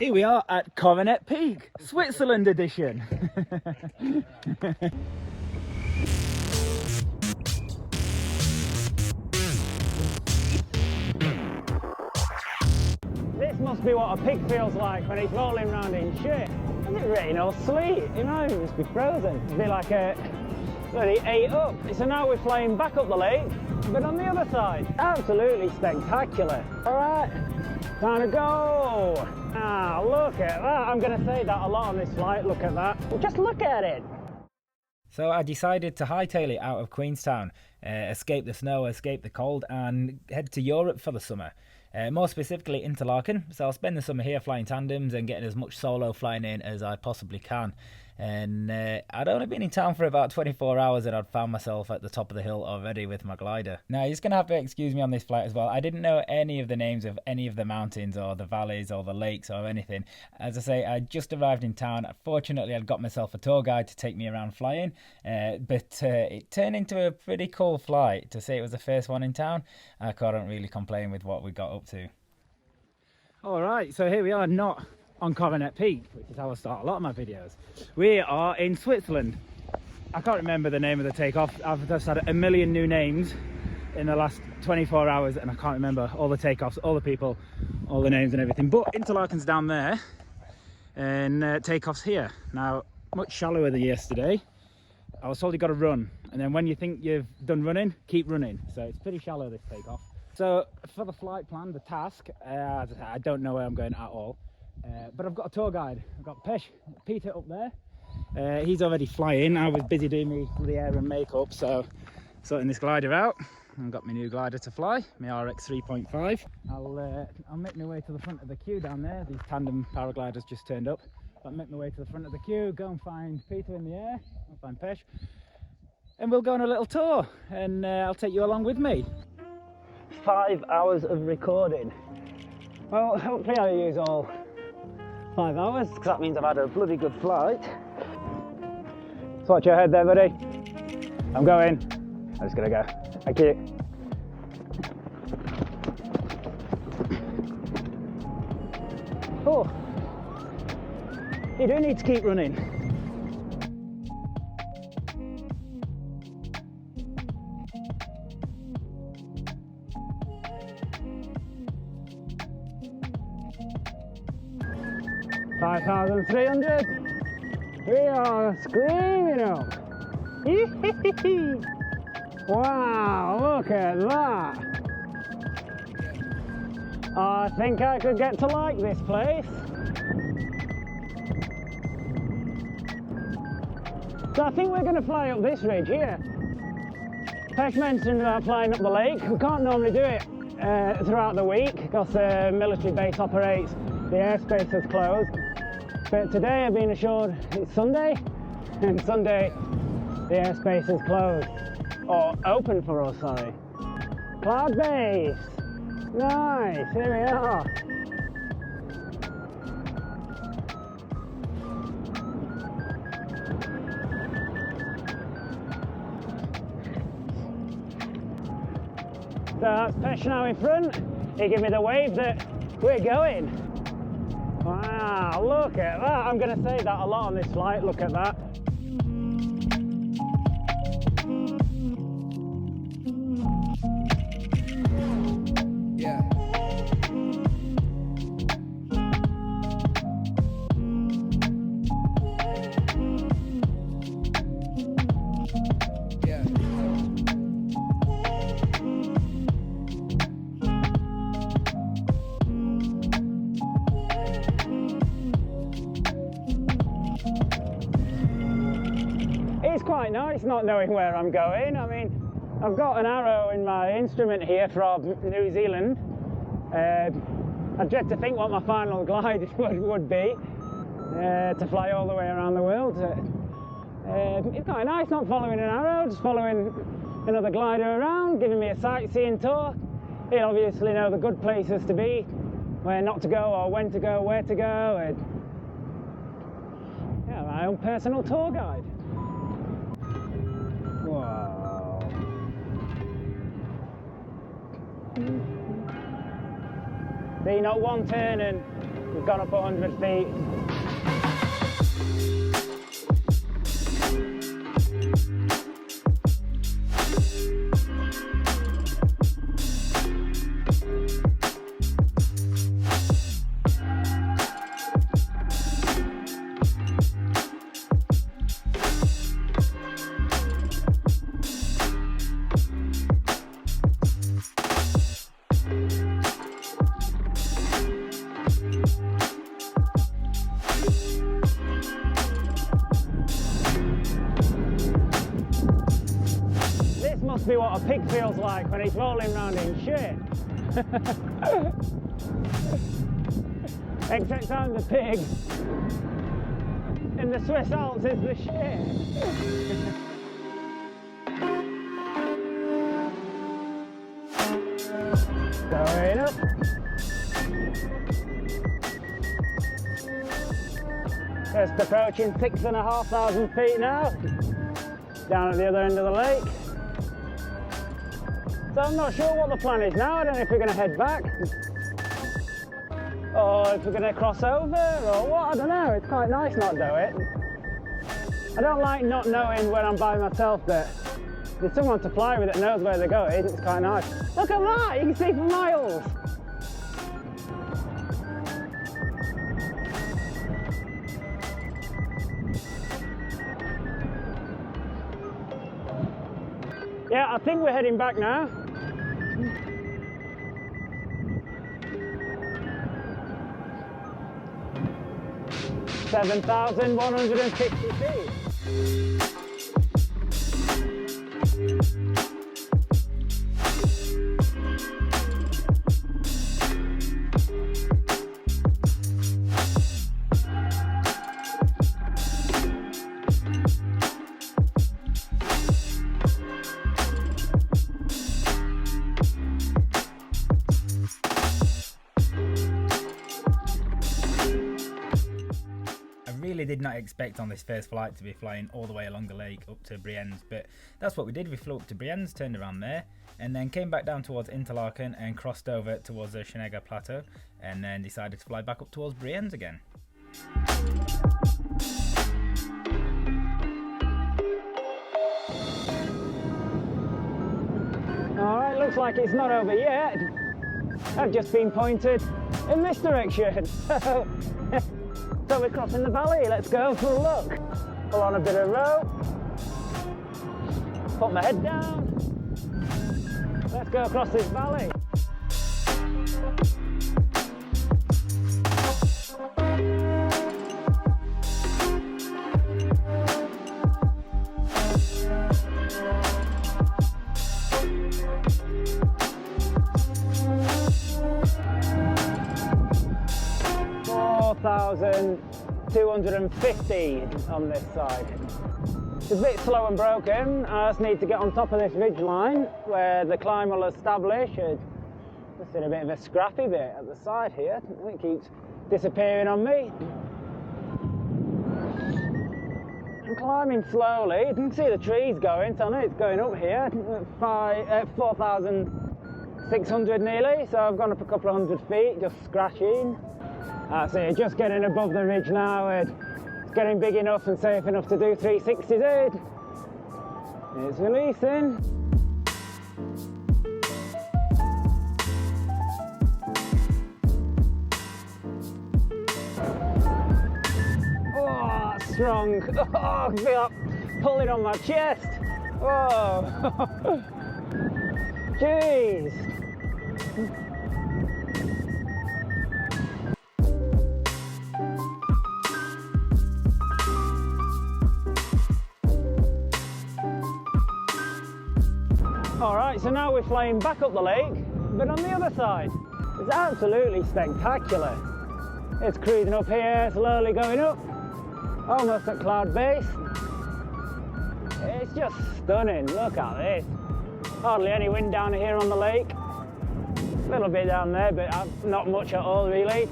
Here we are at Coronet Peak, Switzerland edition. This must be what a pig feels like when he's rolling around in shit. Is it rain or sleet? You know, it must be frozen. It'd be like a bloody 8 up. So now we're flying back up the lake, but on the other side. Absolutely spectacular. All right, time to go. Ah, look at that. I'm going to say that a lot on this flight. Look at that. Just look at it. So I decided to hightail it out of Queenstown, escape the snow, escape the cold, and head to Europe for the summer. More specifically Interlaken, so I'll spend the summer here flying tandems and getting as much solo flying in as I possibly can. And I'd only been in town for about 24 hours and I'd found myself at the top of the hill already with my glider. Now, you're just going to have to excuse me on this flight as well. I didn't know any of the names of any of the mountains or the valleys or the lakes or anything. As I say, I just arrived in town. Fortunately, I'd got myself a tour guide to take me around flying, but it turned into a pretty cool flight. To say it was the first one in town, I couldn't really complain with what we got up to. All right, so here we are, not on Coronet Peak, which is how I start a lot of my videos. We are in Switzerland. I can't remember the name of the takeoff. I've just had a million new names in the last 24 hours and I can't remember all the takeoffs, all the people, all the names and everything. But Interlaken's down there and takeoff's here. Now, much shallower than yesterday. I was told you got to run, and then when you think you've done running, keep running. So it's pretty shallow, this takeoff. So for the flight plan, the task, I don't know where I'm going at all. But I've got a tour guide. I've got Peter up there. He's already flying. I was busy doing me hair and makeup, so sorting this glider out. I've got my new glider to fly, my RX 3.5. I'll make my way to the front of the queue down there. These tandem paragliders just turned up. I'll make my way to the front of the queue, go and find Peter in the air. I'll find Pesh, and we'll go on a little tour, and I'll take you along with me. 5 hours of recording. Well, hopefully I'll use all 5 hours, because that means I've had a bloody good flight. So watch your head there, buddy. I'm going. I'm just gonna go. Thank you. Oh, you do need to keep running. $5,300. We are screaming up. Wow, look at that. I think I could get to like this place. So I think we're going to fly up this ridge here. Pesh mentioned about flying up the lake. We can't normally do it throughout the week because the military base operates, the airspace is closed. But today I've been assured it's Sunday, and Sunday the airspace is closed, or open for us, sorry. Cloud base, nice, here we are. So that's Pesh now in front. He gave me the wave that we're going. Wow, look at that. I'm going to say that a lot on this flight. Look at that. Yeah. Yeah. It's quite nice not knowing where I'm going. I mean, I've got an arrow in my instrument here from New Zealand. I dread to think what my final glide would be to fly all the way around the world. It's quite nice not following an arrow, just following another glider around, giving me a sightseeing tour. He'll obviously know the good places to be, where not to go or when to go, where to go. And yeah, my own personal tour guide. Wow. See, not one turn and We've gone up 100 feet. Must be what a pig feels like when he's rolling around in shit. Except I'm the pig and the Swiss Alps is the shit. Going up. Just approaching 6,500 feet now. Down at the other end of the lake. So I'm not sure what the plan is now. I don't know if we're going to head back or if we're going to cross over or what. I don't know. It's quite nice not know it. I don't like not knowing when I'm by myself that there's someone to fly with that knows where they're going. It's quite nice. Look at that! You can see for miles. Yeah, I think we're heading back now. $7,150 feet. Did not expect on this first flight to be flying all the way along the lake up to Brienz, but that's what we did. We flew up to Brienz, turned around there, and then came back down towards Interlaken and crossed over towards the Schneeger Plateau, and then decided to fly back up towards Brienz again. Alright, looks like it's not over yet. I've just been pointed in this direction. So we're crossing the valley, let's go for a look. Pull on a bit of rope, put my head down, let's go across this valley. 4,250 on this side. It's a bit slow and broken. I just need to get on top of this ridge line where the climb will establish. Just in a bit of a scrappy bit at the side here. It keeps disappearing on me. I'm climbing slowly. You can see the trees going, so I know it's going up here. 4,600 nearly, so I've gone up a couple of hundred feet, just scratching. That's it, just getting above the ridge now. It's getting big enough and safe enough to do 360s. It's releasing. Oh, that's strong. Oh, I feel that pulling on my chest. Oh, jeez. Alright, so now we're flying back up the lake, but on the other side. It's absolutely spectacular. It's cruising up here, slowly going up, almost at cloud base. It's just stunning, look at this. Hardly any wind down here on the lake. A little bit down there, but not much at all really.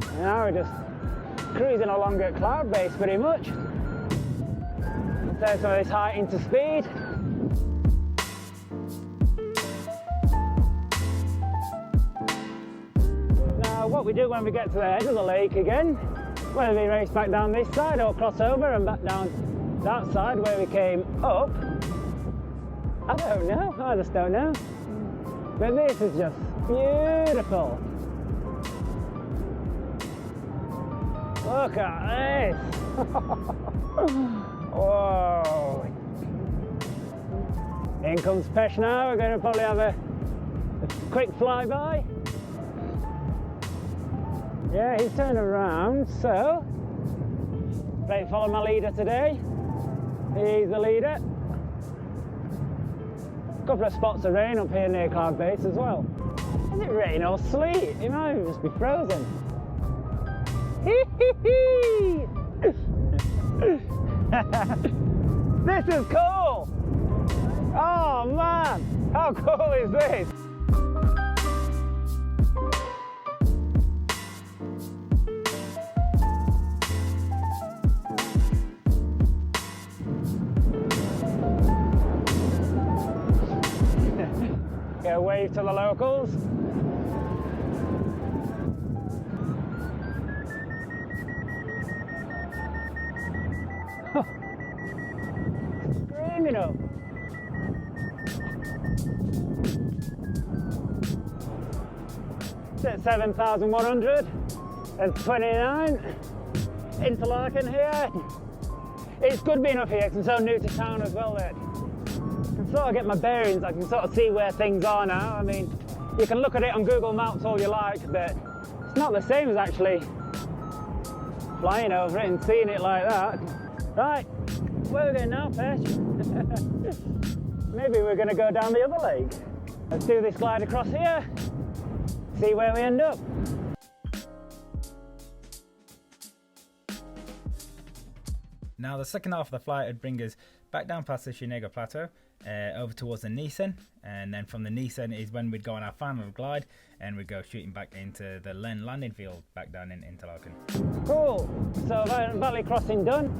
And now we're just cruising along at cloud base pretty much. Turn some of this height into speed. So what we do when we get to the edge of the lake again, whether we race back down this side or cross over and back down that side where we came up, I don't know, I just don't know. But this is just beautiful. Look at this. Whoa. In comes Pesh now. We're going to probably have a quick flyby. Yeah, he's turned around, so right, follow my leader today. He's the leader. A couple of spots of rain up here near Cloud Base as well. Is it rain or sleet? It might just be frozen. This is cool! Oh man, how cool is this? Get a wave to the locals. Screaming up. It's at 7,129. Interlaken here. It's good being up here because I'm so new to town as well that I can sort of get my bearings. I can sort of see where things are now. I mean, you can look at it on Google Maps all you like, but it's not the same as actually flying over it and seeing it like that. Right, where are we going now, Pesh? Maybe we're going to go down the other lake. Let's do this glide across here, see where we end up. Now the second half of the flight would bring us back down past the Shenega Plateau, over towards the Nissen, and then from the Nissen is when we'd go on our final glide and we'd go shooting back into the Len landing field back down in Interlaken. Cool, so valley crossing done.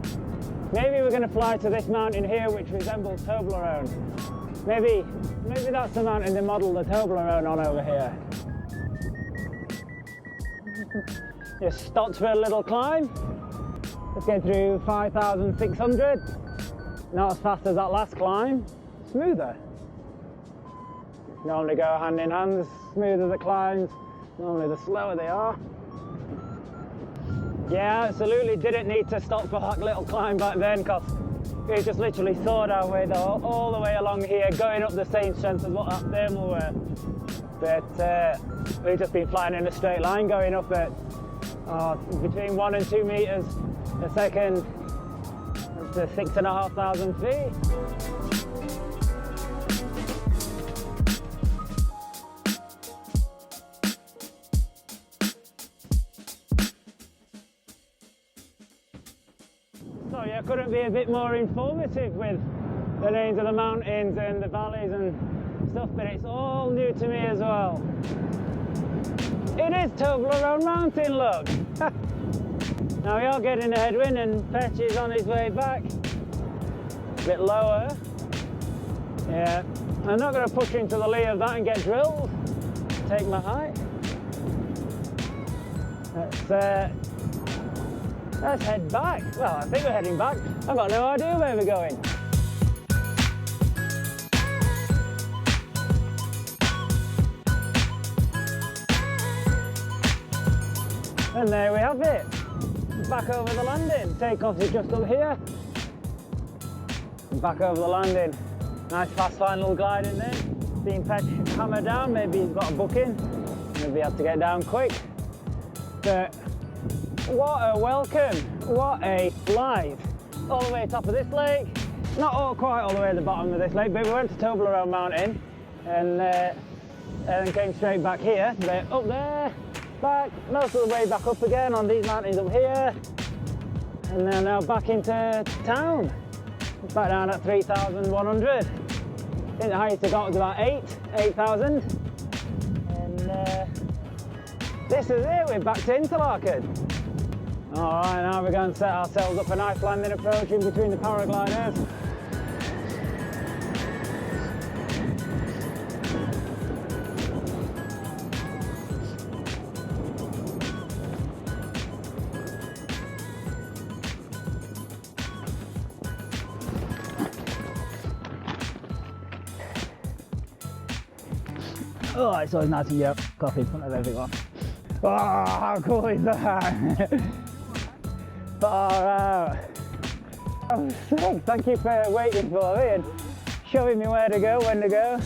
Maybe we're going to fly to this mountain here which resembles Toblerone. Maybe that's the mountain they modelled the Toblerone on over here. Just stopped for a little climb. Let's get through 5,600. Not as fast as that last climb. Smoother. Normally go hand in hand. The smoother the climbs, normally the slower they are. Yeah, absolutely didn't need to stop for that little climb back then because we just literally sawed our way all the way along here, going up the same strength as what that thermal were. But we've just been flying in a straight line, going up at between 1 and 2 meters a second to 6,500 feet. Sorry, I couldn't be a bit more informative with the names of the mountains and the valleys and stuff, but it's all new to me as well. It is Toblerone Mountain, look! Now we are getting a headwind and Pesh is on his way back. A bit lower. Yeah, I'm not going to push into the lee of that and get drilled. Take my height. Let's head back. Well, I think we're heading back. I've got no idea where we're going. And there we have it. Back over the landing. Takeoff is just up here. Back over the landing. Nice fast final gliding there. Seeing Pesh hammer down, maybe he's got a booking. Maybe he has to get down quick. But what a welcome. What a flight. All the way top of this lake. Not quite all the way at the bottom of this lake, but we went to Toblerone Mountain and then came straight back here. But up there, back, most of the way back up again on these mountains up here. And then now back into town. Back down at 3,100. I think the highest I got was about 8,000. And this is it, we're back to Interlaken. All right, now we're going to set ourselves up a nice landing approach in between the paragliders. Oh, it's always nice to get coffee in front of everyone. Oh, how cool is that? Far out. I'm sick. Thank you for waiting for me and showing me where to go, when to go.